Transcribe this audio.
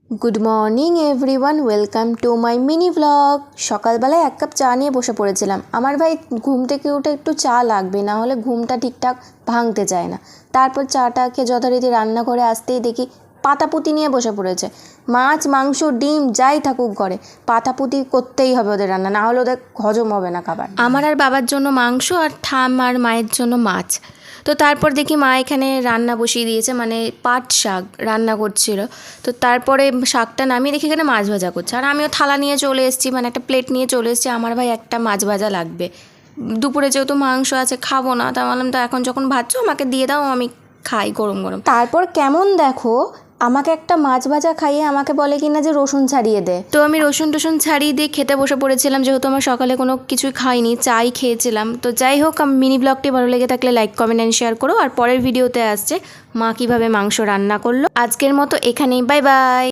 Good morning everyone, welcome to my mini blog. সকালবেলায় এক cup চা নিয়ে বসে পড়েছিলাম। আমার ভাই ঘুম থেকে উঠে একটু চা লাগবে, না হলে ঘুমটা ঠিকঠাক ভাঙতে চায় না। তারপর চাটাকে যথারীতি রান্না করে আসতেই দেখি পাতাপুতি নিয়ে বসে পড়েছে। মাছ, মাংস, ডিম যাই থাকুক ঘরে, পাতাপুতি করতেই হবে ওদের রান্না, না হলে ওদের হজম হবে না খাবার। আমার আর বাবার জন্য মাংস, আর ঠাম্মার মায়ের জন্য মাছ। তো তারপর দেখি মা এখানে রান্না বসিয়ে দিয়েছে, মানে পাট শাক রান্না করছিল। তো তারপরে শাকটা নামিয়ে দেখি এখানে মাছ ভাজা করছে, আর আমিও থালা নিয়ে চলে এসেছি, মানে একটা প্লেট নিয়ে চলে এসেছি। আমার ভাই একটা মাছ ভাজা লাগবে, দুপুরে যেহেতু মাংস আছে খাবো না, তা বললাম তো এখন যখন ভাজছো আমাকে দিয়ে দাও, আমি খাই গরম গরম। তারপর কেমন দেখো, আমাকে একটা মাছ ভাজা খাইয়ে আমাকে বলে কিনা যে রসুন ছাড়িয়ে দে। তো আমি রসুন টসুন ছাড়িয়ে দিয়ে খেতে বসে পড়েছিলাম, যেহেতু আমার সকালে কোনো কিছুই খাইনি, চাই খেয়েছিলাম। তো যাই হোক, মিনি ব্লগটি ভালো লেগে থাকলে লাইক, কমেন্ট অ্যান্ড শেয়ার করো। আর পরের ভিডিওতে আসছে মা কীভাবে মাংস রান্না করলো। আজকের মতো এখানেই, বাই বাই।